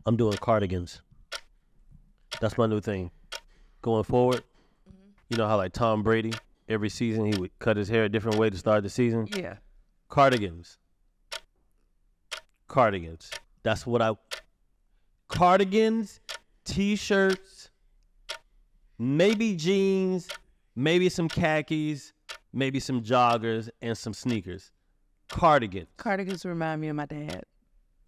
I'm doing cardigans. That's my new thing. Going forward, you know how like Tom Brady, every season he would cut his hair a different way to start the season? Yeah. Cardigans. That's what cardigans, t-shirts, maybe jeans, maybe some khakis, maybe some joggers, and some sneakers. Cardigans. Cardigans remind me of my dad.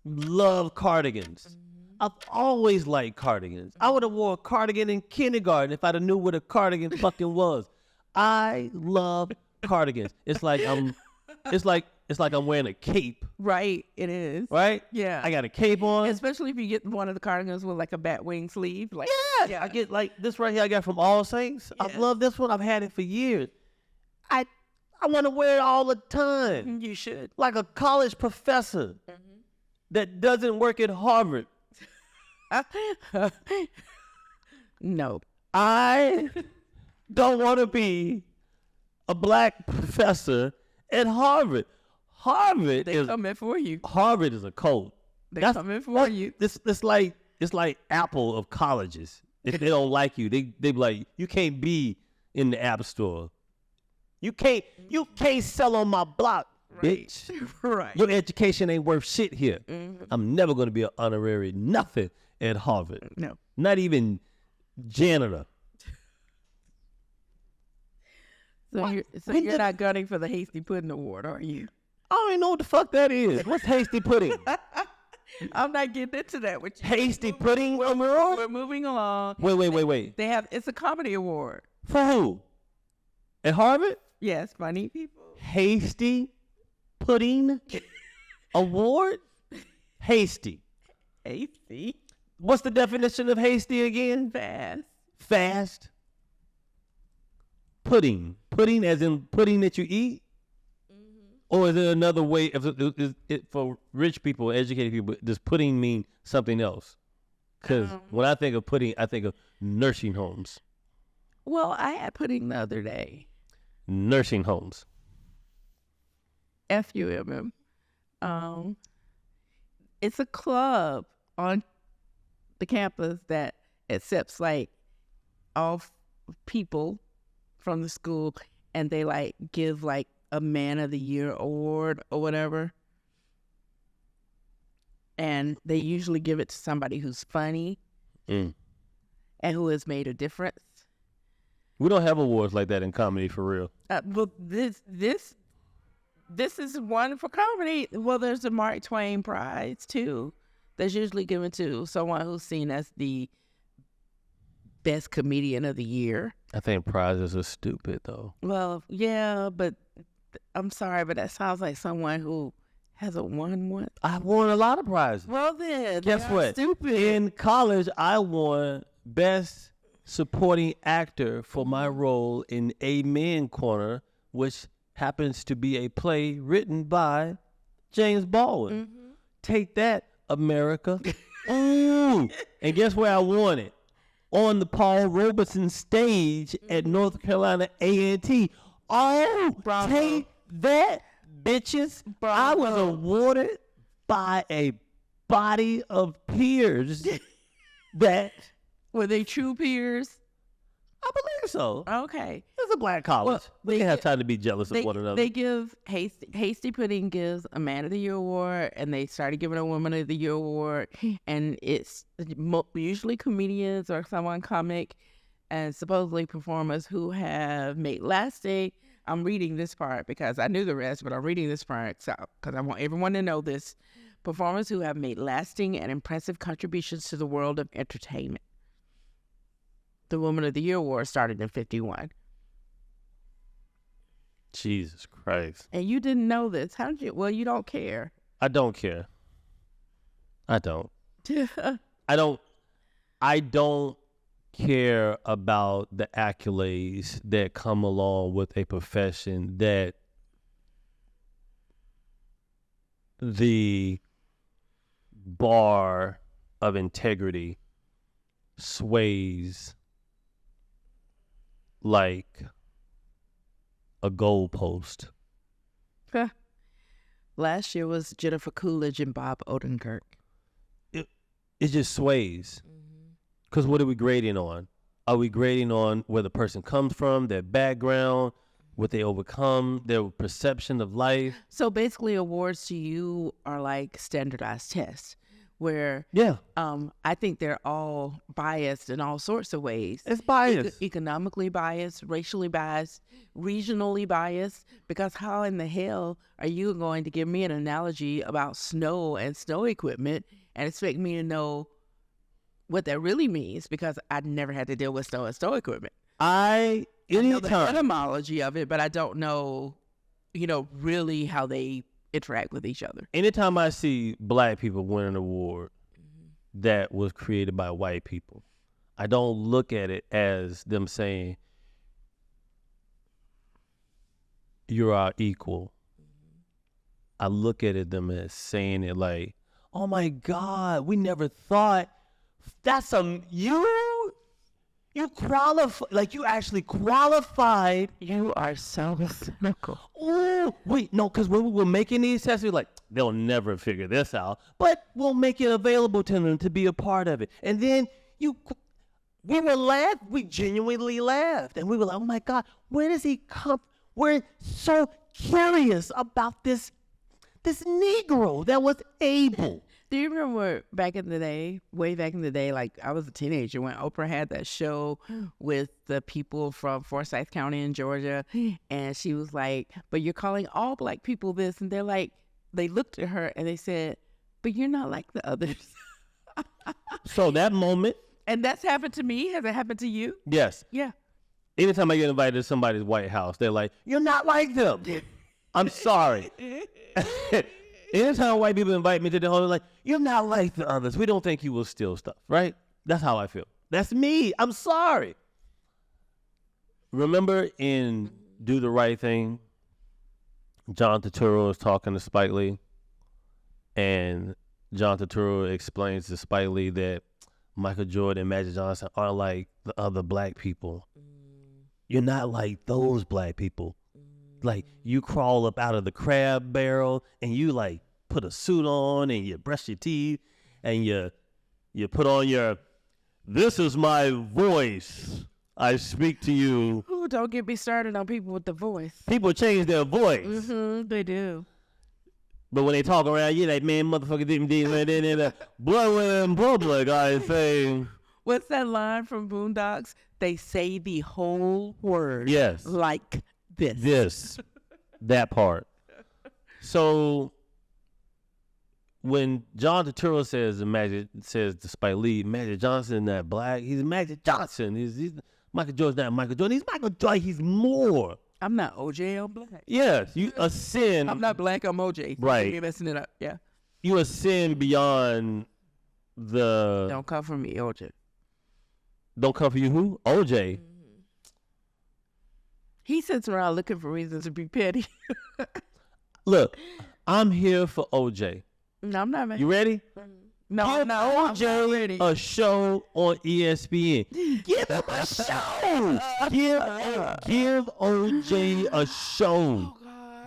Love cardigans. I've always liked cardigans. I would have wore a cardigan in kindergarten if I'd have knew what a cardigan fucking was. I love cardigans. It's like I'm wearing a cape. Right, it is. Right? Yeah. I got a cape on. Especially if you get one of the cardigans with like a bat wing sleeve. Like, Yeah. I get like this right here I got from All Saints. Yeah. I love this one. I've had it for years. I want to wear it all the time. You should. Like a college professor that doesn't work at Harvard. No. I don't want to be a black professor at Harvard. Harvard They is coming for you. Harvard is a cult. They coming for you. It's like Apple of colleges. If they don't like you, they be like, you can't be in the App Store. You can't sell on my block, bitch. Right. Your education ain't worth shit here. I'm never gonna be an honorary nothing at Harvard. No. Not even janitor. So you're not gunning for the Hasty Pudding Award, are you? I don't even know what the fuck that is. What's hasty pudding? I'm not getting into that with you. Hasty pudding award? We're moving along. Wait. It's a comedy award. For who? At Harvard? Yes, funny people. Hasty pudding award? Hasty. Hasty. What's the definition of hasty again? Fast. Fast. Pudding. Pudding as in pudding that you eat? Or is there another way? Is it for rich people, educated people, does pudding mean something else? Because when I think of pudding, I think of nursing homes. Well, I had pudding the other day. Nursing homes. FUMM. It's a club on the campus that accepts like all people from the school, and they like give like a Man of the Year award or whatever. And they usually give it to somebody who's funny and who has made a difference. We don't have awards like that in comedy for real. Well, this is one for comedy. Well, there's a Mark Twain Prize too. That's usually given to someone who's seen as the best comedian of the year. I think prizes are stupid though. Well, yeah, but I'm sorry, but that sounds like someone who hasn't won one. I won a lot of prizes. Well then, Guess what? Stupid. In college, I won Best Supporting Actor for my role in Amen Corner, which happens to be a play written by James Baldwin. Take that, America. Ooh. And guess where I won it? On the Paul Robeson stage at North Carolina A&T. Oh, Bravo. take that, bitches. I was Bravo. awarded by a body of peers that Were they true peers? I believe so. Okay. It's a black college. Well, we can have time to be jealous of one another. They give Hasty Pudding gives a Man of the Year award, and they started giving a Woman of the Year award, and it's usually comedians or someone comic, and supposedly performers who have made lasting. I'm reading this part because I knew the rest, but I'm reading this part because I want everyone to know this. Performers who have made lasting and impressive contributions to the world of entertainment. The Woman of the Year award started in 1951. Jesus Christ. And you didn't know this. How did you? Well, you don't care. I don't care. I don't care about the accolades that come along with a profession that the bar of integrity sways like a goalpost. Last year was Jennifer Coolidge and Bob Odenkirk. it just sways. Because what are we grading on? Are we grading on where the person comes from, their background, what they overcome, their perception of life? So basically, awards to you are like standardized tests, where Yeah, I think they're all biased in all sorts of ways. it's biased. Economically biased, racially biased, regionally biased. Because how in the hell are you going to give me an analogy about snow and snow equipment and expect me to know what that really means? Because I never had to deal with snow and snow equipment. I know the Anytime, etymology of it, but I don't know, really how they interact with each other. anytime I see black people win an award that was created by white people, I don't look at it as them saying, you're our equal. I look at it them as saying it like, oh my God, we never thought that's you qualify, like you actually qualified. You are so cynical. Oh, wait, no, because when we were making these tests, we were like, they'll never figure this out, but we'll make it available to them to be a part of it. And then we genuinely laughed. And we were like, oh my God, where does he come? We're so curious about this Negro that was able. Do you remember back in the day, way back in the day, like I was a teenager when Oprah had that show with the people from Forsyth County in Georgia, and she was like, but you're calling all black people this, and they're like, they looked at her and they said, but you're not like the others. So that moment, And that's happened to me. Has it happened to you? yes. Yeah. Anytime I get invited to somebody's White House, they're like, you're not like them. I'm sorry. Anytime white people invite me to the home, they're like, you're not like the others. We don't think you will steal stuff, right? That's how I feel. That's me. I'm sorry. Remember in Do the Right Thing, John Turturro is talking to Spike Lee, and John Turturro explains to Spike Lee that Michael Jordan and Magic Johnson are like the other black people. You're not like those black people. Like, you crawl up out of the crab barrel and you like put a suit on and you brush your teeth and you put on your, this is my voice. I speak to you. Ooh, don't get me started on people with the voice. People change their voice. Mm-hmm, they do. But when they talk around you, like, man, motherfucker didn't do that. Blood in public, I say. What's that line from Boondocks? They say the whole word. Yes. Like this. This. That part. So when John Turturro says to Spike Lee, Magic Johnson not black, he's Magic Johnson. He's Michael Jordan's not Michael Jordan. He's Michael Jordan. He's more. I'm not OJ, I'm black. Yes, you ascend. I'm not black, I'm OJ. Right. You're messing it up. Yeah. You ascend beyond the. Don't come for me, OJ. Don't come for you. Who? OJ. He sits around looking for reasons to be petty. Look, I'm here for OJ. No, I'm not. You ready? No, Give no, I'm not ready. a show on ESPN. Give him a show. Give OJ a show.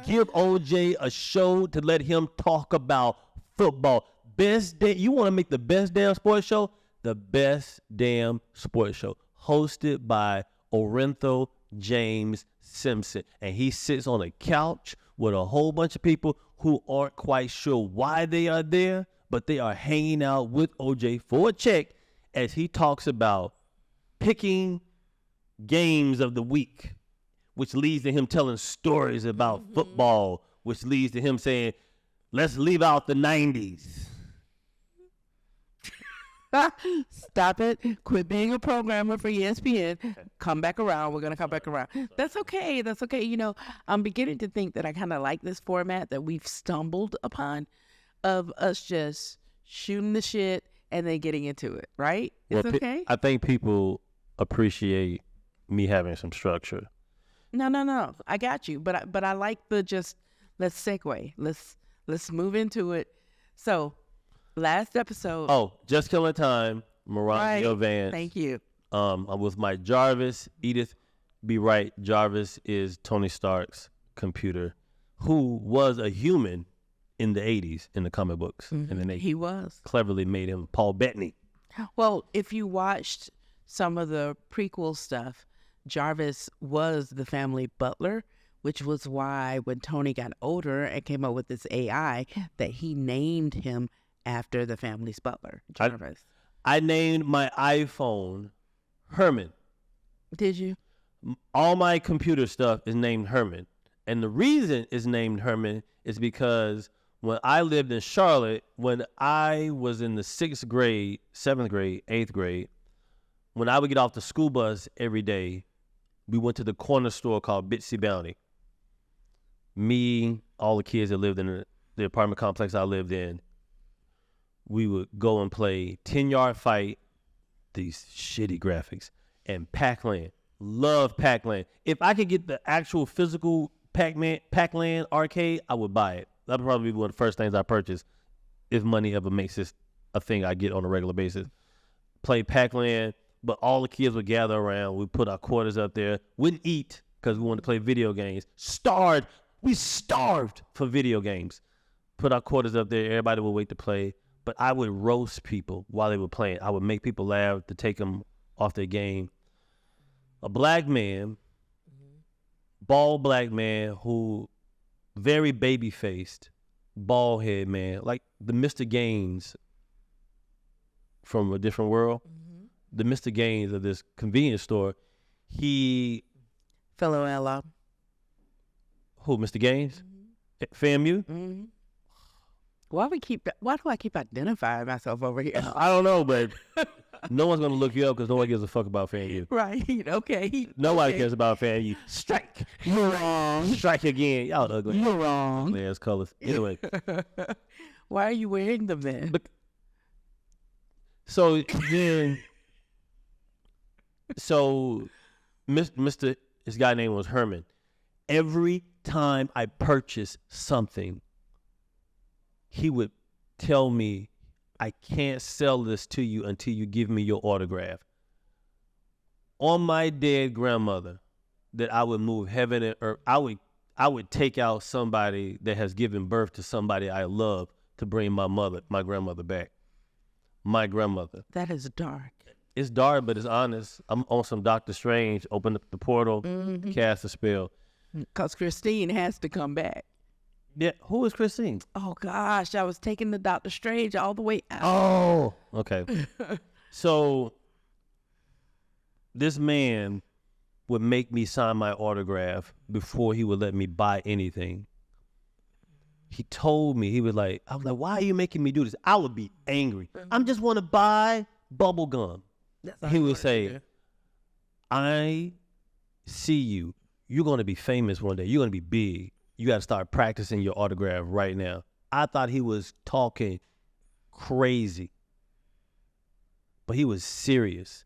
Give OJ a show to let him talk about football. You want to make the best damn sports show? The best damn sports show. Hosted by Orenthal James Simpson. And he sits on a couch with a whole bunch of people who aren't quite sure why they are there, but they are hanging out with OJ for a check as he talks about picking games of the week, which leads to him telling stories about football, which leads to him saying, let's leave out the 90s. Stop it. Quit being a programmer for ESPN. Come back around. We're going to come back around. That's okay. That's okay. You know, I'm beginning to think that I kind of like this format that we've stumbled upon of us just shooting the shit and then getting into it, right? It's okay? I think people appreciate me having some structure. No. I got you. But I like the just, let's segue. Let's move into it. So, last episode. Oh, Just Killing Time, Maronio Vance. Thank you. I'm with Mike Jarvis. Edith, be right. Jarvis is Tony Stark's computer, who was a human in the 80s in the comic books. And then they He was. cleverly made him Paul Bettany. Well, if you watched some of the prequel stuff, Jarvis was the family butler, which was why when Tony got older and came up with this AI, that he named him after the family's butler, Jarvis. I named my iPhone Herman. Did you? All my computer stuff is named Herman. And the reason it's named Herman is because when I lived in Charlotte, when I was in the 6th grade, 7th grade, 8th grade, when I would get off the school bus every day, we went to the corner store called Bitsy Bounty. Me, all the kids that lived in the apartment complex I lived in, we would go and play 10-yard fight, these shitty graphics, and Pac-Land. Love Pac-Land. If I could get the actual physical Pac-Land arcade, I would buy it. That would probably be one of the first things I purchase if money ever makes this a thing I get on a regular basis. Play Pac-Land, but all the kids would gather around. We put our quarters up there. Wouldn't eat because we wanted to play video games. We starved for video games. Put our quarters up there. Everybody would wait to play. But I would roast people while they were playing. I would make people laugh to take them off their game. A black man, bald black man who very baby-faced, bald-head man, like the Mr. Gaines from A Different World, the Mr. Gaines of this convenience store, Fellow ally. Who, Mr. Gaines? FAMU? Mm-hmm. Why do I keep identifying myself over here? I don't know, but no one's going to look you up because no one gives a fuck about FAMU. Right, okay. Nobody cares about FAMU. Strike. You're wrong. Strike again. Y'all ugly. You're wrong. Man's colors. Anyway. Why are you wearing them then? So then, Mr. This guy's name was Herman. Every time I purchased something, he would tell me, I can't sell this to you until you give me your autograph. On my dead grandmother, that I would move heaven and earth. I would take out somebody that has given birth to somebody I love to bring my grandmother back. My grandmother. That is dark. It's dark, but it's honest. I'm on some Doctor Strange. Open up the portal, cast a spell. Because Christine has to come back. Yeah, who is Christine? Oh, gosh. I was taking the Doctor Strange all the way out. Oh, okay. So this man would make me sign my autograph before he would let me buy anything. He told me, I was like, why are you making me do this? I would be angry. I just want to buy bubble gum. He would say, I see you. You're going to be famous one day. You're going to be big. You got to start practicing your autograph right now. I thought he was talking crazy, but he was serious.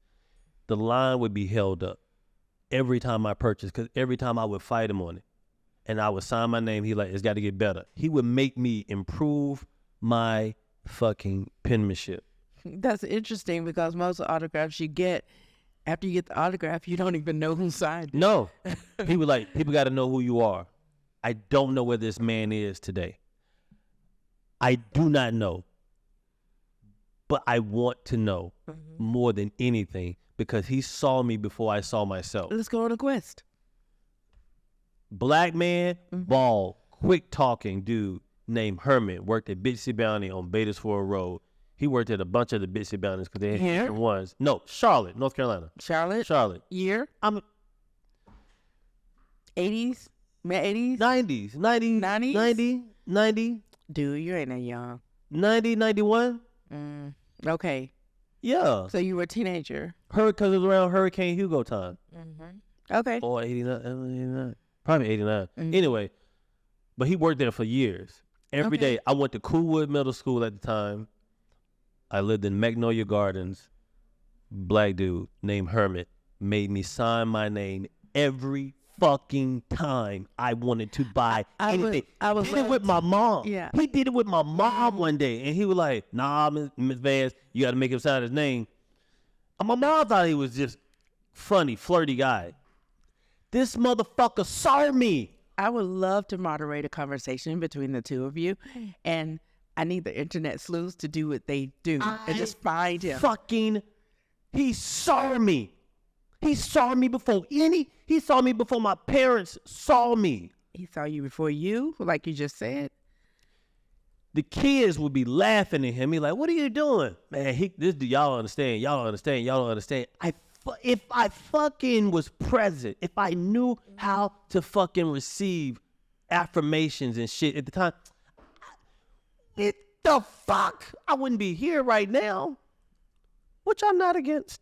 The line would be held up every time I purchased, because every time I would fight him on it and I would sign my name, he like, it's got to get better. He would make me improve my fucking penmanship. That's interesting because most autographs you get, after you get the autograph, you don't even know who signed it. No. He was like, people got to know who you are. I don't know where this man is today. I do not know. But I want to know more than anything because he saw me before I saw myself. Let's go on a quest. Black man, bald, quick talking dude named Herman worked at Bitsy Bounty on Batersford Road. He worked at a bunch of the Bitsy Bounties because they had different ones. No, Charlotte, North Carolina. Charlotte. Year? I'm 80s? Mid-80s? 90s. 90. Dude, you ain't that young. 90, 91. Okay. Yeah. So you were a teenager. Because it was around Hurricane Hugo time. Okay. Or 89. Probably 89. Anyway, but he worked there for years. Every day. I went to Coolwood Middle School at the time. I lived in Magnolia Gardens. Black dude named Hermit made me sign my name every fucking time I wanted to buy anything. I did it with my mom. Yeah. He did it with my mom one day. And he was like, nah, Miss Vance, you got to make him sign his name. And my mom thought he was just funny, flirty guy. This motherfucker saw me I would love to moderate a conversation between the two of you, and I need the internet sleuths to do what they do and just find him. He saw me. He saw me before my parents saw me. He saw you before you, like you just said. The kids would be laughing at him. He like, what are you doing? Man, y'all don't understand. If I fucking was present, if I knew how to fucking receive affirmations and shit at the time, what the fuck? I wouldn't be here right now, which I'm not against.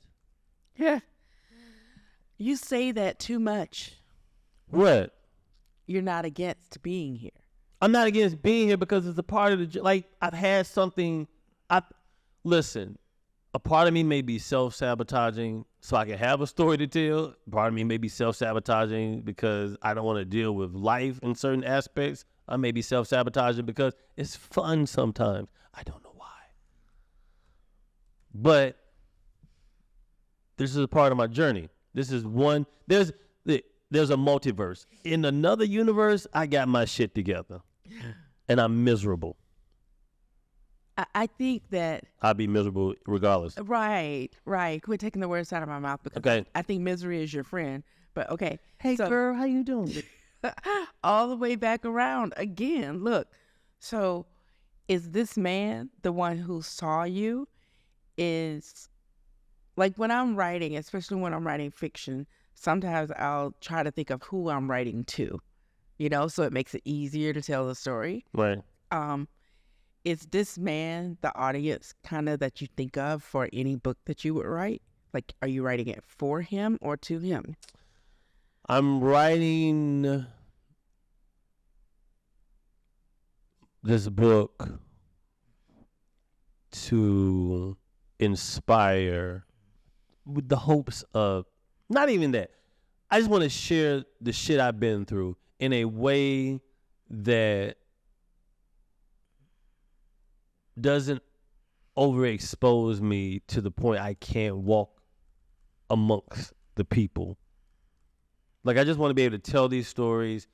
Yeah. You say that too much. What? You're not against being here. I'm not against being here because it's a part of like, I've had something. Listen, a part of me may be self-sabotaging so I can have a story to tell. Part of me may be self-sabotaging because I don't want to deal with life in certain aspects. I may be self-sabotaging because it's fun sometimes. I don't know why. But this is a part of my journey. This is one. There's a multiverse. In another universe, I got my shit together. And I'm miserable. I think that... I'll be miserable regardless. Right. Quit taking the words out of my mouth because okay. I think misery is your friend. But okay. Hey, girl, how you doing? All the way back around again. Look, so is this man the one who saw you? Is like when I'm writing, especially when I'm writing fiction, sometimes I'll try to think of who I'm writing to, so it makes it easier to tell the story. Right. Is this man the audience kind of that you think of for any book that you would write? Like, are you writing it for him or to him? I'm writing this book to inspire with the hopes of, not even that. I just want to share the shit I've been through in a way that doesn't overexpose me to the point I can't walk amongst the people. Like, I just want to be able to tell these stories.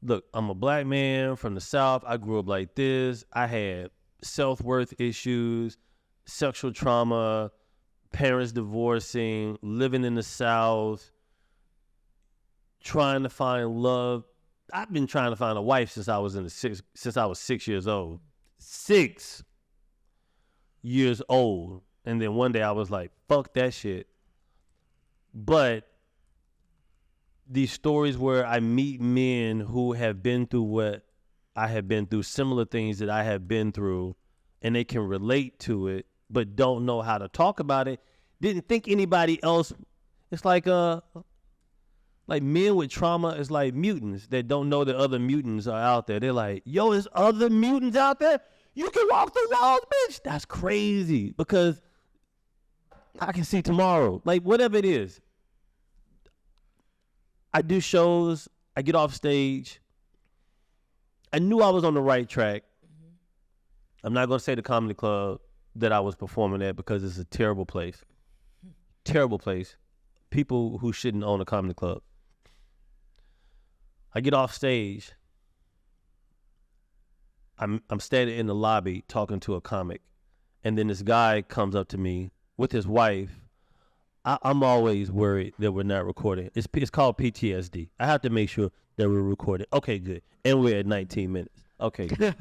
Look, I'm a black man from the South. I grew up like this. I had self-worth issues, sexual trauma, parents divorcing, living in the South, trying to find love. I've been trying to find a wife since I was 6 years old. 6 years old. And then one day I was like, fuck that shit. But these stories where I meet men who have been through what I have been through, similar things that I have been through, and they can relate to it, but don't know how to talk about it, didn't think anybody else. It's like men with trauma is like mutants that don't know that other mutants are out there. They're like, yo, there's other mutants out there? You can walk through walls, bitch. That's crazy because I can see tomorrow. Like, whatever it is. I do shows. I get off stage. I knew I was on the right track. Mm-hmm. I'm not going to say the comedy club that I was performing at because it's a terrible place. Terrible place. People who shouldn't own a comedy club. I get off stage. I'm standing in the lobby talking to a comic. And then this guy comes up to me with his wife. I'm always worried that we're not recording. It's called PTSD. I have to make sure that we're recording. Okay, good. And we're at 19 minutes. Okay, good.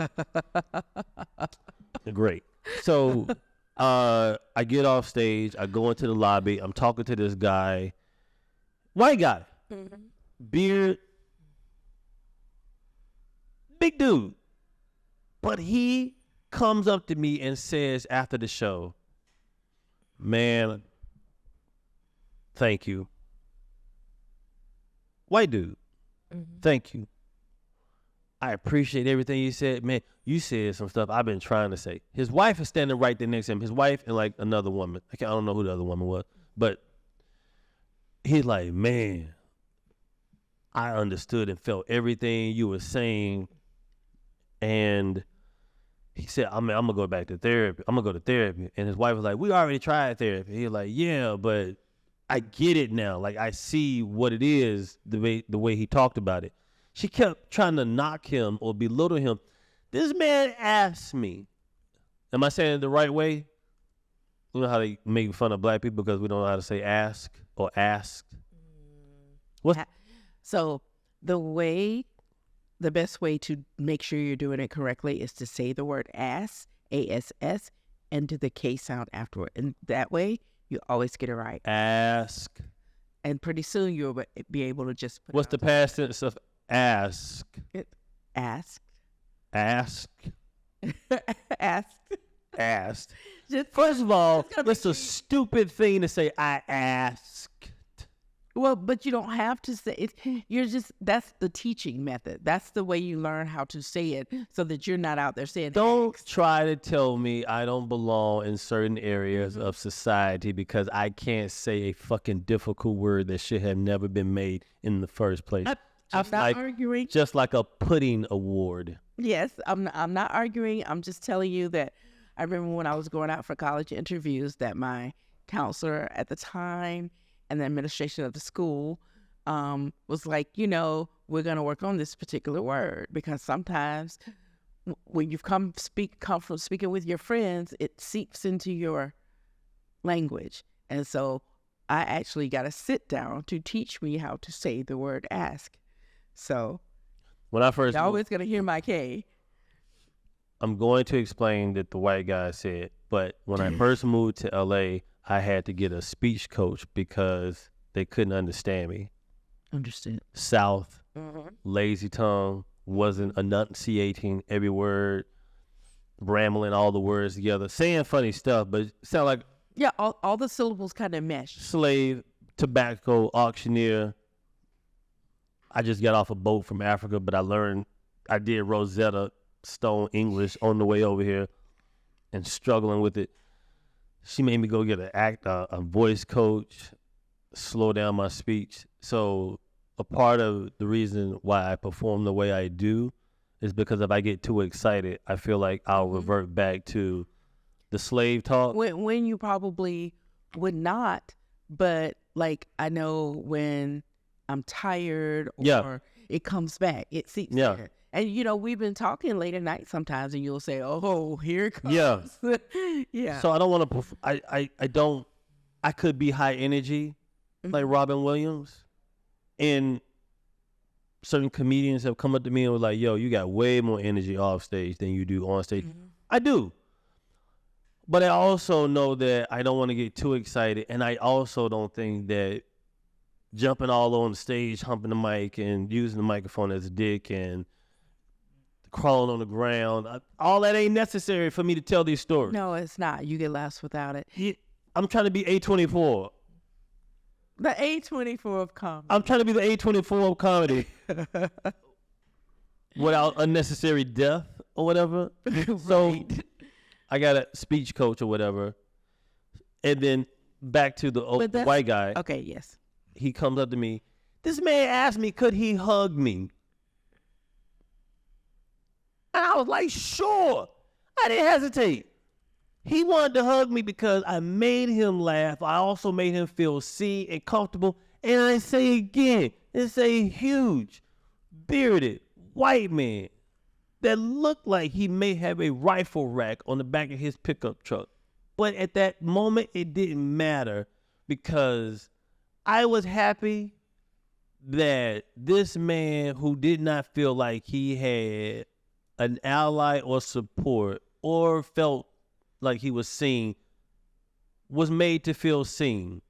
Great. So I get off stage. I go into the lobby. I'm talking to this guy. White guy. Mm-hmm. Beard. Big dude. But he comes up to me and says after the show, man, thank you. White dude, Thank you. I appreciate everything you said. Man, you said some stuff I've been trying to say. His wife is standing right there next to him. His wife and like another woman. I don't know who the other woman was. But he's like, man, I understood and felt everything you were saying. And he said, I'm going to go back to therapy. I'm going to go to therapy. And his wife was like, we already tried therapy. He was like, yeah, but I get it now. Like, I see what it is, the way he talked about it. She kept trying to knock him or belittle him. This man asked me, am I saying it the right way? You know how they make fun of black people because we don't know how to say ask or asked? So the best way to make sure you're doing it correctly is to say the word ass, A-S-S, and do the K sound afterward. And that way, you always get it right. Ask. And pretty soon, you'll be able to just put What's the past tense of ask? ask. Ask. Ask. Asked. Just, First of all, gotta make it's a stupid thing to say, I asked. well, but you don't have to say it. That's the teaching method. That's the way you learn how to say it so that you're not out there saying, Don't try to tell me I don't belong in certain areas of society because I can't say a fucking difficult word that should have never been made in the first place. I'm not arguing. Just like a pudding award. Yes, I'm not arguing. I'm just telling you that I remember when I was going out for college interviews that my counselor at the time and the administration of the school was like, we're going to work on this particular word because sometimes when you've come from speaking with your friends, it seeps into your language. And so I actually got to sit down to teach me how to say the word ask. So when I first you're always going to hear my K. I'm going to explain that the white guy said, but when I first moved to LA, I had to get a speech coach because they couldn't understand me. Understand. South, lazy tongue, wasn't enunciating every word, rambling all the words together, saying funny stuff, but sound like all the syllables kind of mesh. slave, tobacco, auctioneer. I just got off a boat from Africa, but I did Rosetta Stone English on the way over here and struggling with it. She made me go get a voice coach, slow down my speech. So a part of the reason why I perform the way I do is because if I get too excited, I feel like I'll revert back to the slave talk. When you probably would not, but like I know when I'm tired or it comes back, it seeps in. And we've been talking late at night sometimes, and you'll say, "Oh, here it comes." Yeah. So I don't want to. I could be high energy, like Robin Williams, and certain comedians have come up to me and were like, "Yo, you got way more energy off stage than you do on stage." I do, but I also know that I don't want to get too excited, and I also don't think that jumping all on the stage, humping the mic, and using the microphone as a dick and crawling on the ground, all that ain't necessary for me to tell these stories. No, it's not. You get laughs without it. I'm trying to be A24. The A24 of comedy. I'm trying to be the A24 of comedy without unnecessary death or whatever. So I got a speech coach or whatever. And then back to the white guy. Okay, yes. He comes up to me. This man asked me, could he hug me? And I was like, sure. I didn't hesitate. He wanted to hug me because I made him laugh. I also made him feel seen and comfortable. And I say again, it's a huge, bearded, white man that looked like he may have a rifle rack on the back of his pickup truck. But at that moment, it didn't matter because I was happy that this man who did not feel like he had an ally or support or felt like he was seen was made to feel seen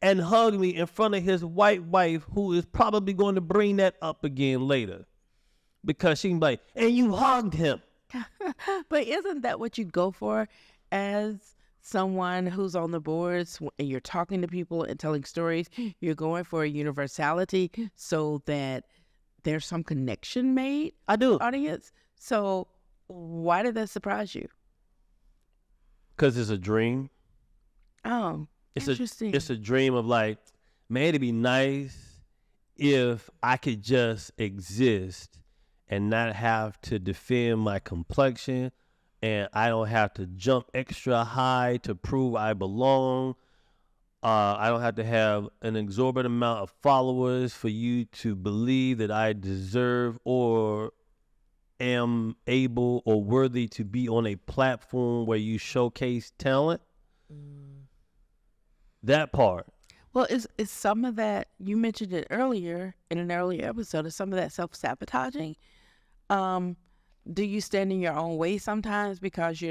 and hugged me in front of his white wife, who is probably going to bring that up again later because she can be like, and you hugged him. But isn't that what you go for as someone who's on the boards and you're talking to people and telling stories? You're going for a universality so that there's some connection made. I do. Audience. So why did that surprise you? Because it's a dream. Oh, interesting. It's a dream of like, man, it'd be nice if I could just exist and not have to defend my complexion, and I don't have to jump extra high to prove I belong. I don't have to have an exorbitant amount of followers for you to believe that I deserve or am able or worthy to be on a platform where you showcase talent. That part. Well, is some of that, you mentioned it earlier in an earlier episode, is some of that self-sabotaging? Do you stand in your own way sometimes because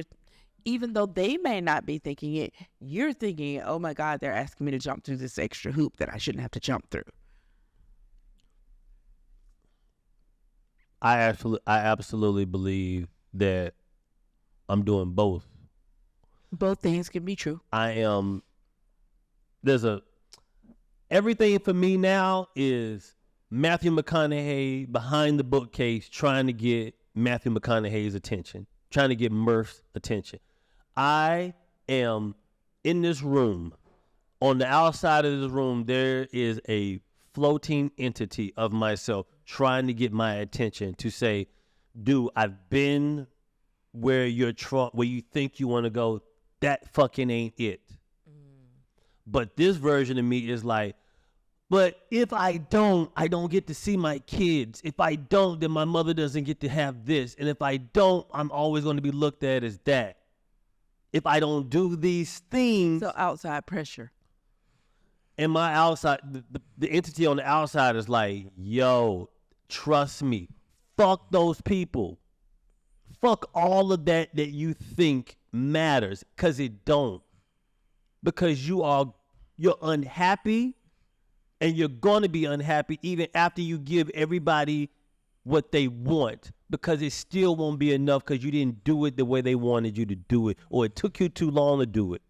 even though they may not be thinking it, you're thinking, oh my God, they're asking me to jump through this extra hoop that I shouldn't have to jump through? I absolutely believe that I'm doing both. Both things can be true. Everything for me now is Matthew McConaughey behind the bookcase trying to get Matthew McConaughey's attention, trying to get Murph's attention. I am in this room. On the outside of this room, there is a floating entity of myself trying to get my attention to say, dude, I've been where you think you want to go. That fucking ain't it. But this version of me is like, but if I don't get to see my kids. If I don't, then my mother doesn't get to have this. And if I don't, I'm always going to be looked at as that. If I don't do these things. So outside pressure. And my outside, the entity on the outside is like, yo, trust me. Fuck those people. Fuck all of that you think matters, because it don't. Because you're unhappy, and you're going to be unhappy even after you give everybody what they want, because it still won't be enough because you didn't do it the way they wanted you to do it, or it took you too long to do it,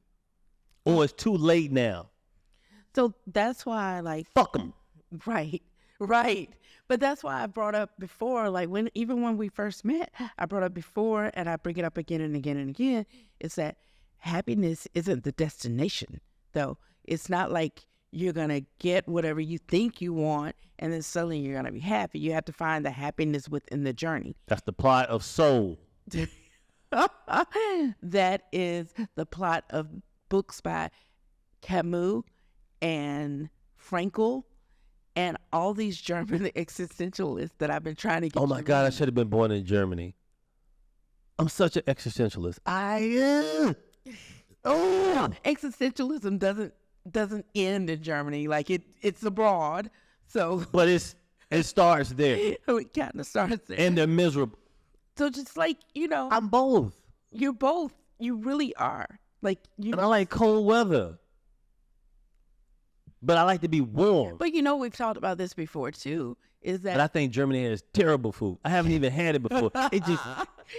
or it's too late now. So that's why, like, fuck them. Right. But that's why I brought up before, like even when we first met, I brought up before, and I bring it up again and again and again, is that happiness isn't the destination, though. It's not like you're going to get whatever you think you want and then suddenly you're going to be happy. You have to find the happiness within the journey. That's the plot of Soul. That is the plot of books by Camus and Frankl and all these German existentialists that I've been trying to get. Oh my God, I should have been born in Germany. I'm such an existentialist. I am. Oh, existentialism doesn't end in Germany. Like it's abroad. So, but it starts there. It kind of starts there, and they're miserable. So just like, I'm both. You're both. You really are. Like and I like cold weather, but I like to be warm. But we've talked about this before too. Is that? But I think Germany has terrible food. I haven't even had it before.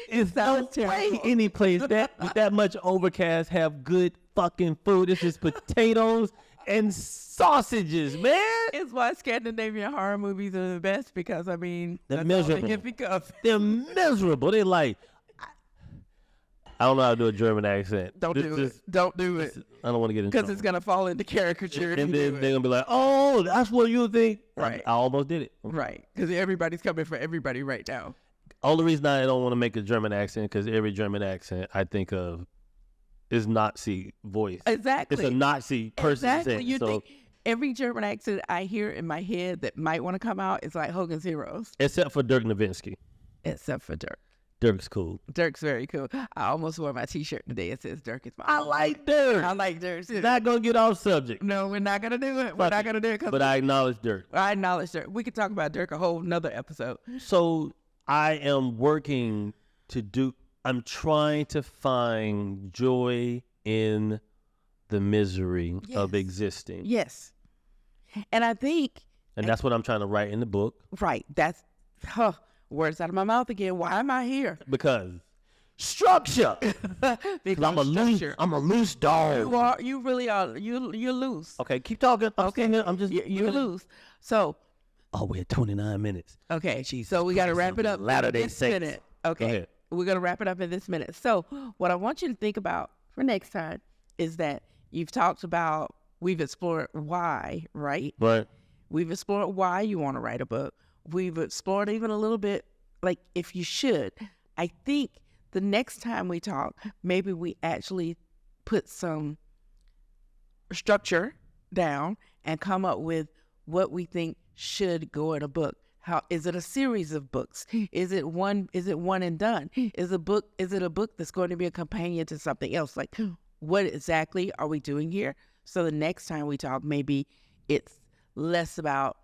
It's no way any place with that much overcast have good fucking food. It's just potatoes and sausages, man. It's why Scandinavian horror movies are the best, because they're miserable. They're miserable. They're like, I don't know how to do a German accent. Don't do it. I don't want to get into it. Because it's going to fall into caricature. And then they're going to be like, oh, that's what you think. Right. I almost did it. Right. Because everybody's coming for everybody right now. Only reason I don't want to make a German accent, because every German accent I think of is Nazi voice. Exactly. It's a Nazi person. Exactly. You think every German accent I hear in my head that might want to come out is like Hogan's Heroes. Except for Dirk Nowitzki. Except for Dirk. Dirk's cool. Dirk's very cool. I almost wore my t-shirt today. It says Dirk is my I like Dirk. I like Dirk too. Not going to get off subject. No, we're not going to do it. We're not going to do it. But I acknowledge Dirk. I acknowledge Dirk. We could talk about Dirk a whole nother episode. So I am working I'm trying to find joy in the misery of existing. Yes. And I think. And that's what I'm trying to write in the book. Right. That's words out of my mouth again. Why am I here? Because structure. Because I'm a loose dog. You really are. You're loose. Okay, keep talking. Okay. I'm just. You're loose. So. Oh, we're at 29 minutes. Okay. So we got to wrap it up. Latter-day Saints. Okay. We're going to wrap it up in this minute. So what I want you to think about for next time is that we've explored why, right? Right. We've explored why you want to write a book. We've explored even a little bit, like, if you should. I think the next time we talk, maybe we actually put some structure down and come up with what we think should go in a book. How is it a series of books? Is it one and done? Is it a book that's going to be a companion to something else? Like, what exactly are we doing here? So the next time we talk, maybe it's less about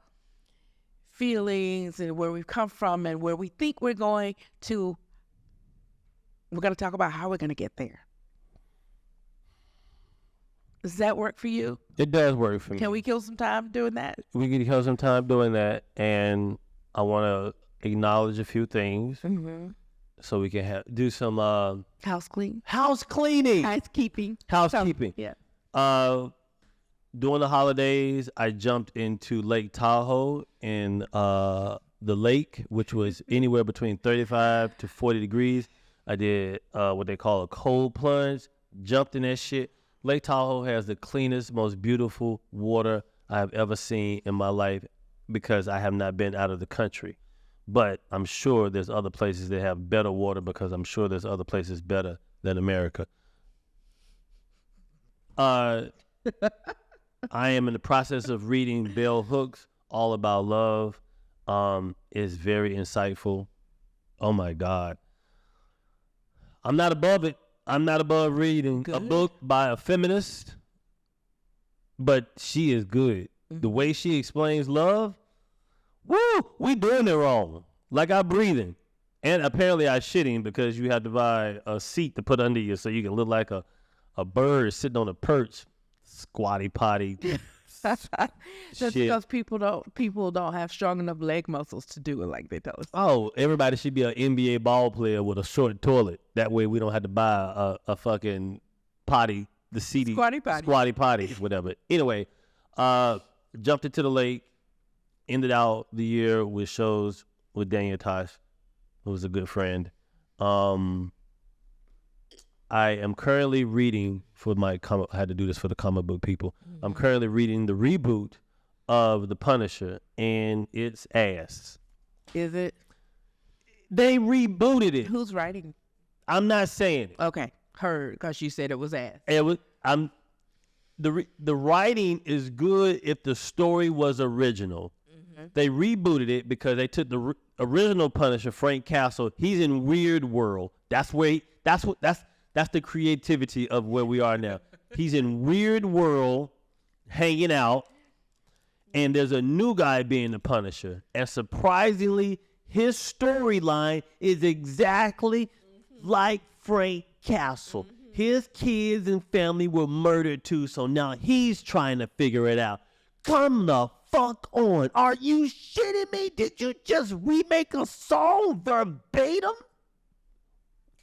feelings and where we've come from and where we think we're going to. We're going to talk about how we're going to get there. Does that work for you? It does work for me. Can we kill some time doing that? We can kill some time doing that, and I want to acknowledge a few things so we can do some House clean. house cleaning. Housekeeping. Housekeeping. Yeah. During the holidays, I jumped into Lake Tahoe in the lake, which was anywhere between 35 to 40 degrees. I did what they call a cold plunge, jumped in that shit. Lake Tahoe has the cleanest, most beautiful water I have ever seen in my life because I have not been out of the country. But I'm sure there's other places that have better water because I'm sure there's other places better than America. I am in the process of reading Bell Hooks, All About Love. It's very insightful. Oh my God. I'm not above it. I'm not above reading a book by a feminist, but she is good. The way she explains love, woo, we doing it wrong. Like I'm breathing. And apparently I shitting because you have to buy a seat to put under you so you can look like a bird sitting on a perch. Squatty potty. That's Shit. because people don't have strong enough leg muscles to do it like they tell us. Oh, everybody should be an NBA ball player with a short toilet. That way we don't have to buy a fucking potty, the seedy squatty potty, whatever. Anyway, jumped into the lake, ended out the year with shows with Daniel Tosh, who was a good friend. I am currently reading I had to do this for the comic book people. I'm currently reading the reboot of The Punisher, and it's ass. Is it? They rebooted it. Who's writing? I'm not saying it. Okay, heard, because you said it was ass. The writing is good if the story was original. They rebooted it because they took the original Punisher, Frank Castle. He's in Weird World. That's the creativity of where we are now. He's in Weird World, hanging out, and there's a new guy being the Punisher. And surprisingly, his storyline is exactly like Frank Castle. His kids and family were murdered too, so now he's trying to figure it out. Come the fuck on. Are you shitting me? Did you just remake a song verbatim?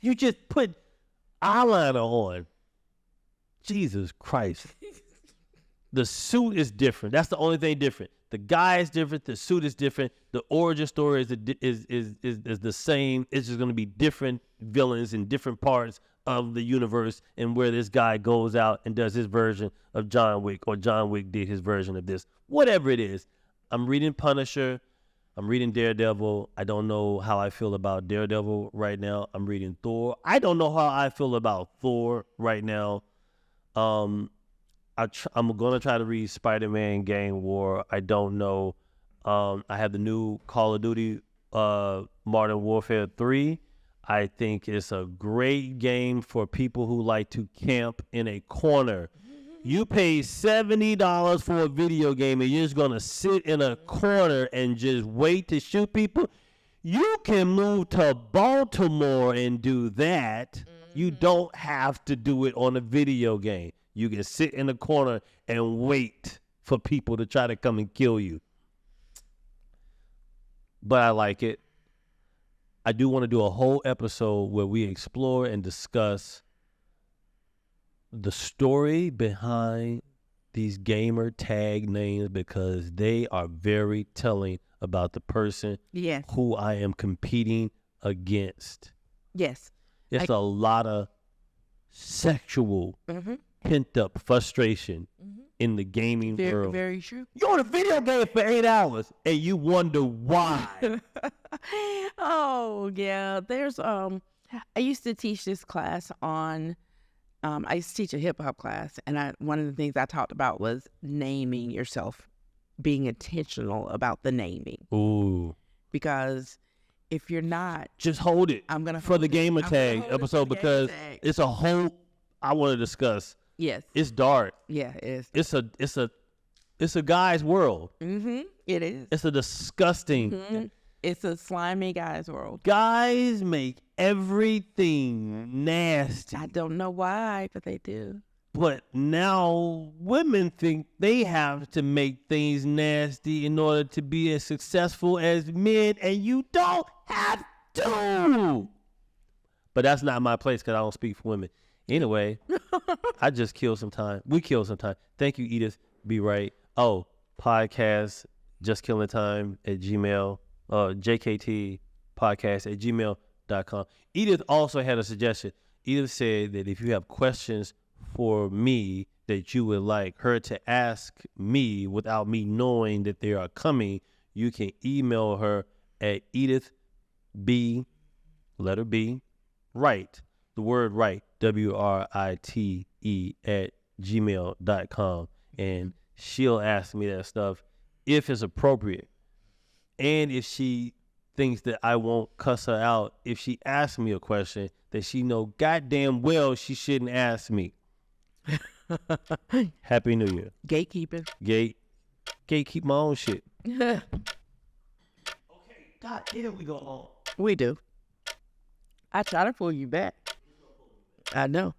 You just put eyeliner on. Jesus Christ. The suit is different. That's the only thing different. The guy is different. The suit is different. The origin story is the same. It's just going to be different villains in different parts of the universe, and where this guy goes out and does his version of John Wick, or John Wick did his version of this. Whatever it is. I'm reading Punisher. I'm reading Daredevil. I don't know how I feel about Daredevil right now. I'm reading Thor. I don't know how I feel about Thor right now. I'm going to try to read Spider-Man Gang War. I don't know. I have the new Call of Duty Modern Warfare 3. I think it's a great game for people who like to camp in a corner. You pay $70 for a video game and you're just going to sit in a corner and just wait to shoot people. You can move to Baltimore and do that. You don't have to do it on a video game. You can sit in a corner and wait for people to try to come and kill you. But I like it. I do want to do a whole episode where we explore and discuss the story behind these gamer tag names, because they are very telling about the person who I am competing against. Yes. It's a lot of sexual pent up frustration in the gaming world. Very true. You're on a video game for 8 hours and you wonder why. Oh yeah. There's I used to teach this class on I used to teach a hip hop class, and one of the things I talked about was naming yourself, being intentional about the naming. Ooh. Because if you're not, Just hold it I'm gonna for hold the it. gamer I'm gonna tag hold it for episode the gamer because tag. it's a whole I want to discuss. Yes, It's dark. yeah, it is. It's a guy's world. It is. It's a disgusting. Mhm. It's a slimy guy's world. Guys make everything nasty. I don't know why, but they do. But now women think they have to make things nasty in order to be as successful as men, and you don't have to. But that's not my place because I don't speak for women. Anyway, I just killed some time. We killed some time. Thank you, Edith. Be right. Oh, podcast, just killing time at Gmail, JKT podcast at gmail.com. Edith also had a suggestion. Edith said that if you have questions for me that you would like her to ask me without me knowing that they are coming, you can email her at Edith B, letter B, right, the word right, WRITE at gmail.com. And she'll ask me that stuff if it's appropriate. And if she thinks that I won't cuss her out, if she asks me a question that she know goddamn well she shouldn't ask me. Happy New Year. Gatekeeping. Gatekeep my own shit. Okay. God damn, we go on. We do. I try to pull you back. I know.